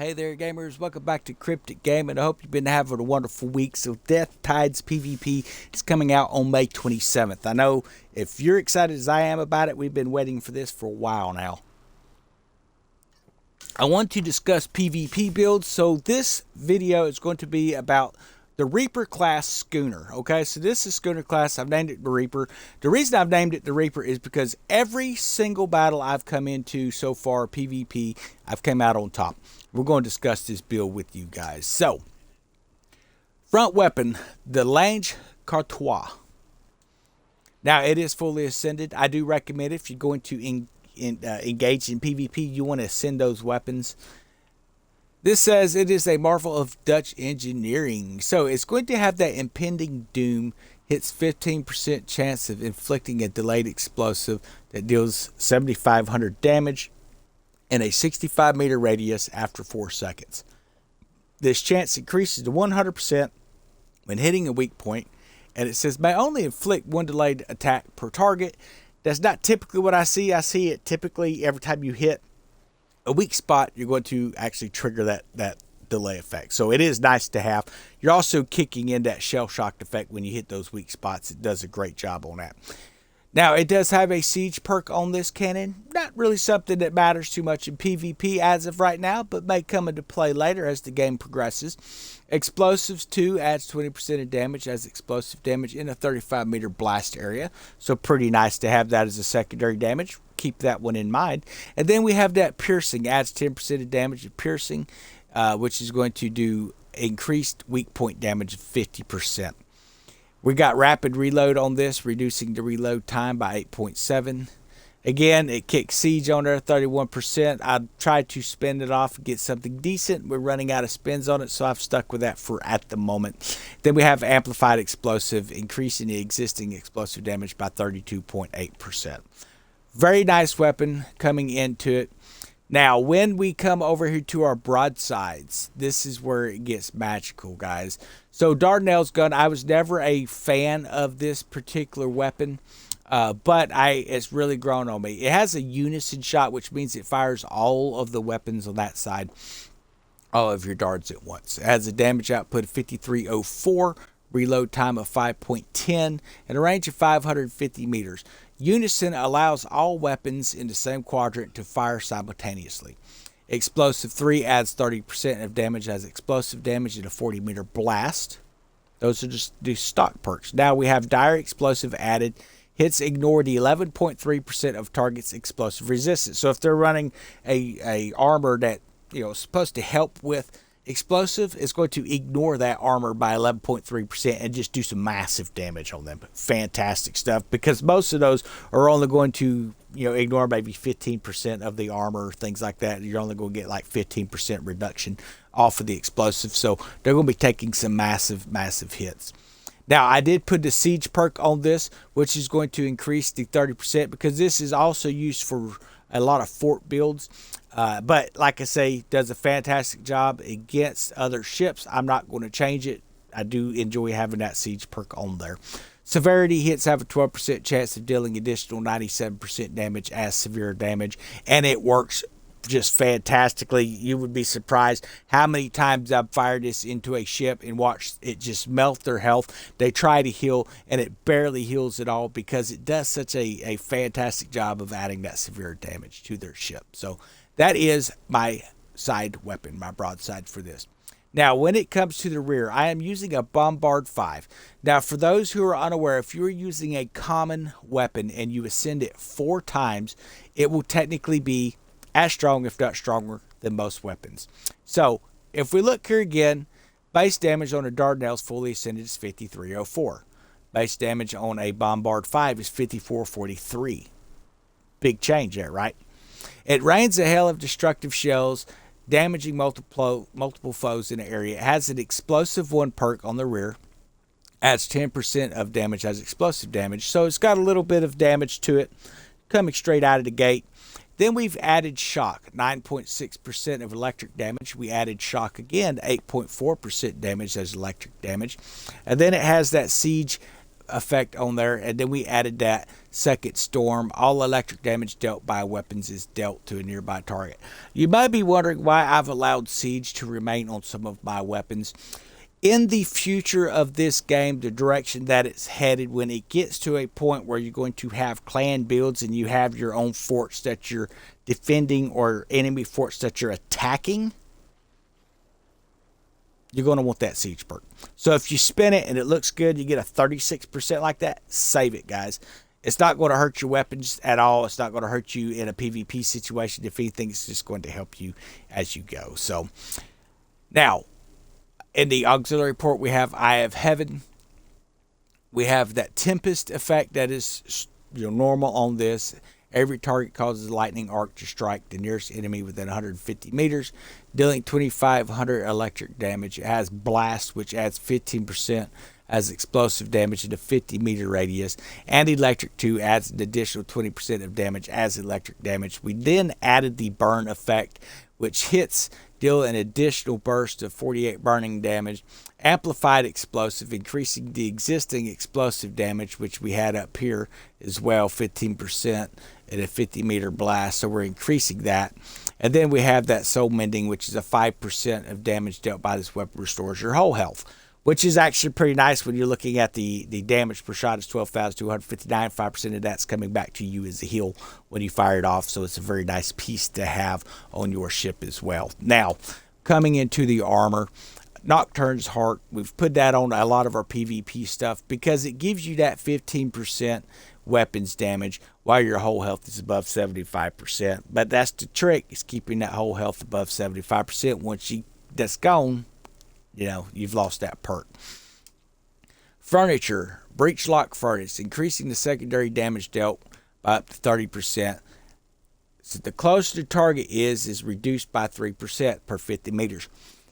Hey there, gamers. Welcome back to Cryptic Gaming. I hope you've been having a wonderful week. So Death Tides PvP is coming out on May 27th. I know if you're excited as I am about it, we've been waiting for this for a while now. I want to discuss PvP builds. So this video is going to be about the Reaper class schooner. Okay, so this is schooner class. I've named it the Reaper. The reason I've named it the Reaper is because every single battle I've come into so far, PvP, I've come out on top. We're going to discuss this build with you guys. So, front weapon, the Lange Cartois. Now, it is fully ascended. I do recommend it if you're going to engage in PvP, you want to ascend those weapons. This says it is a marvel of Dutch engineering. So, it's going to have that impending doom. Hits 15% chance of inflicting a delayed explosive that deals 7,500 damage in a 65-meter radius after 4 seconds. This chance increases to 100% when hitting a weak point, and it says may only inflict one delayed attack per target. That's not typically what I see. I see it typically every time you hit a weak spot, you're going to actually trigger that delay effect. So it is nice to have. You're also kicking in that shell shock effect when you hit those weak spots. It does a great job on that. Now, it does have a siege perk on this cannon. Not really something that matters too much in PvP as of right now, but may come into play later as the game progresses. Explosives 2 adds 20% of damage as explosive damage in a 35-meter blast area. So pretty nice to have that as a secondary damage. Keep that one in mind. And then we have that piercing. Adds 10% of damage of piercing, which is going to do increased weak point damage of 50%. We got rapid reload on this, reducing the reload time by 8.7. Again, it kicks siege on there, 31%. I tried to spin it off and get something decent. We're running out of spins on it, so I've stuck with that for at the moment. Then we have amplified explosive, increasing the existing explosive damage by 32.8%. Very nice weapon coming into it. Now, when we come over here to our broadsides, this is where it gets magical, guys. So, Dardanel's gun, I was never a fan of this particular weapon, but it's really grown on me. It has a unison shot, which means it fires all of the weapons on that side, all of your darts at once. It has a damage output of 5304, reload time of 5.10, and a range of 550 meters. Unison allows all weapons in the same quadrant to fire simultaneously. Explosive 3 adds 30% of damage as explosive damage in a 40-meter blast. Those are just the stock perks. Now we have dire explosive added. Hits ignore the 11.3% of target's explosive resistance. So if they're running a armor that is supposed to help with explosive, is going to ignore that armor by 11.3% and just do some massive damage on them. Fantastic stuff, because most of those are only going to ignore maybe 15% of the armor, things like that. You're only going to get like 15% reduction off of the explosive, so they're going to be taking some massive hits. Now, I did put the siege perk on this, which is going to increase the 30%, because this is also used for a lot of fort builds. But like I say, does a fantastic job against other ships. I'm not going to change it. I do enjoy having that siege perk on there. Severity hits have a 12% chance of dealing additional 97% damage as severe damage, and it works just fantastically. You would be surprised how many times I've fired this into a ship and watched it just melt their health. They try to heal and it barely heals at all, because it does such a fantastic job of adding that severe damage to their ship. So that is my side weapon, my broadside for this. Now, when it comes to the rear, I am using a Bombard 5. Now, for those who are unaware, if you're using a common weapon and you ascend it 4 times, it will technically be as strong, if not stronger, than most weapons. So, if we look here again, base damage on a Dardanel's fully ascended is 5304. Base damage on a Bombard 5 is 5443. Big change there, right? It rains a hail of destructive shells, damaging multiple foes in the area. It has an explosive 1 perk on the rear. Adds 10% of damage as explosive damage. So it's got a little bit of damage to it coming straight out of the gate. Then we've added shock, 9.6% of electric damage. We added shock again, 8.4% damage as electric damage. And then it has that siege effect on there, and then we added that second storm. All electric damage dealt by weapons is dealt to a nearby target. You might be wondering why I've allowed siege to remain on some of my weapons. In the future of this game, the direction that it's headed, when it gets to a point where you're going to have clan builds and you have your own forts that you're defending or enemy forts that you're attacking, you're going to want that siege perk. So if you spin it and it looks good, you get a 36% like that, save it, guys. It's not going to hurt your weapons at all. It's not going to hurt you in a PvP situation. If anything, it's just going to help you as you go. So now, in the auxiliary port, we have Eye of Heaven. We have that Tempest effect that is normal on this. Every target causes a lightning arc to strike the nearest enemy within 150 meters, dealing 2,500 electric damage. It has Blast, which adds 15% as explosive damage in a 50-meter radius, and Electric 2 adds an additional 20% of damage as electric damage. We then added the Burn effect, which hits deal an additional burst of 48 burning damage. Amplified explosive, increasing the existing explosive damage, which we had up here as well, 15% at a 50-meter blast. So we're increasing that. And then we have that Soul Mending, which is a 5% of damage dealt by this weapon restores your whole health, which is actually pretty nice when you're looking at the damage per shot is 12,259. 5% of that's coming back to you as a heal when you fire it off. So it's a very nice piece to have on your ship as well. Now, coming into the armor, Nocturne's Heart, we've put that on a lot of our PvP stuff because it gives you that 15% weapons damage while your whole health is above 75%. But that's the trick, is keeping that whole health above 75%. Once that's gone, you've lost that perk. Furniture, Breach Lock Furnace, increasing the secondary damage dealt by up to 30%. So the closer the target is reduced by 3% per 50 meters.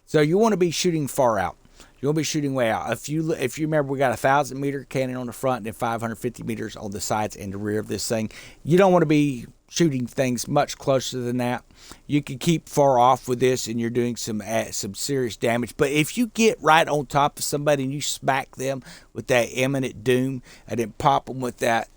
So you want to be shooting far out. You want to be shooting way out. If you remember, we got a 1,000-meter cannon on the front and then 550 meters on the sides and the rear of this thing. You don't want to be shooting things much closer than that. You can keep far off with this and you're doing some serious damage. But if you get right on top of somebody and you smack them with that imminent doom and then pop them with that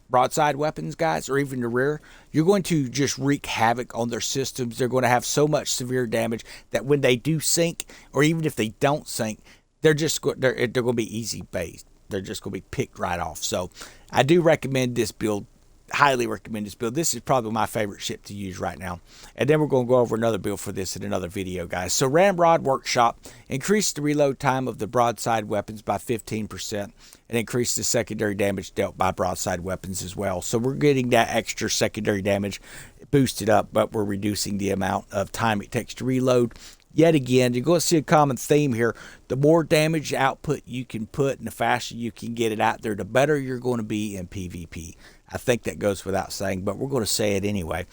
broadside weapons, guys, or even the rear, you're going to just wreak havoc on their systems. They're going to have so much severe damage that when they do sink, or even if they don't sink, they're going to be easy based. They're just going to be picked right off. So I do recommend this build. Highly recommend this build. This is probably my favorite ship to use right now. And then we're going to go over another build for this in another video, guys. So Ramrod Workshop, increase the reload time of the broadside weapons by 15% and increase the secondary damage dealt by broadside weapons as well. So we're getting that extra secondary damage boosted up, but we're reducing the amount of time it takes to reload. Yet again, you're going to see a common theme here. The more damage output you can put and the faster you can get it out there, the better you're going to be in PvP. I think that goes without saying, but we're going to say it anyway.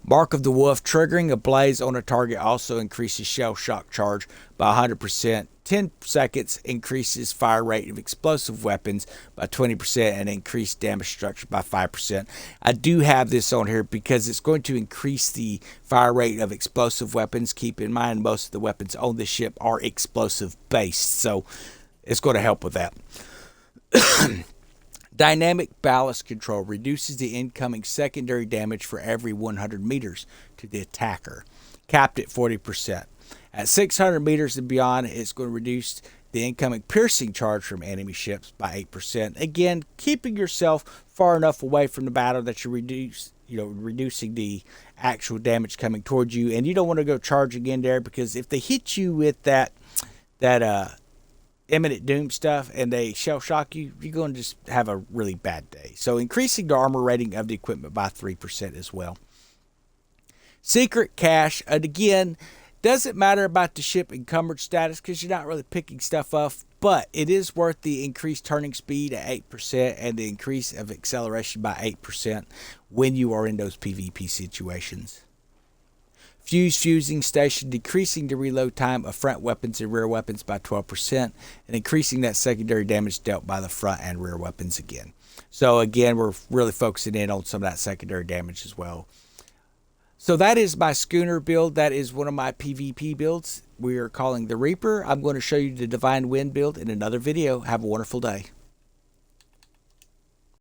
Mark of the Wolf, triggering a blaze on a target also increases shell shock charge by 100%. 10 seconds increases fire rate of explosive weapons by 20% and increased damage structure by 5%. I do have this on here because it's going to increase the fire rate of explosive weapons. Keep in mind, most of the weapons on this ship are explosive based, so it's going to help with that. Dynamic ballast control reduces the incoming secondary damage for every 100 meters to the attacker, capped at 40%. At 600 meters and beyond, it's going to reduce the incoming piercing charge from enemy ships by 8%. Again, keeping yourself far enough away from the battle that you reducing the actual damage coming towards you, and you don't want to go charging in there, because if they hit you with that imminent doom stuff and they shell shock you, you're going to just have a really bad day. So increasing the armor rating of the equipment by 3% as well. Secret cache, and again, doesn't matter about the ship encumbered status because you're not really picking stuff up, but it is worth the increased turning speed at 8% and the increase of acceleration by 8% when you are in those PvP situations. Fusing station, decreasing the reload time of front weapons and rear weapons by 12% and increasing that secondary damage dealt by the front and rear weapons again. So again, we're really focusing in on some of that secondary damage as well. So that is my schooner build. That is one of my PvP builds we are calling the Reaper. I'm going to show you the Divine Wind build in another video. Have a wonderful day.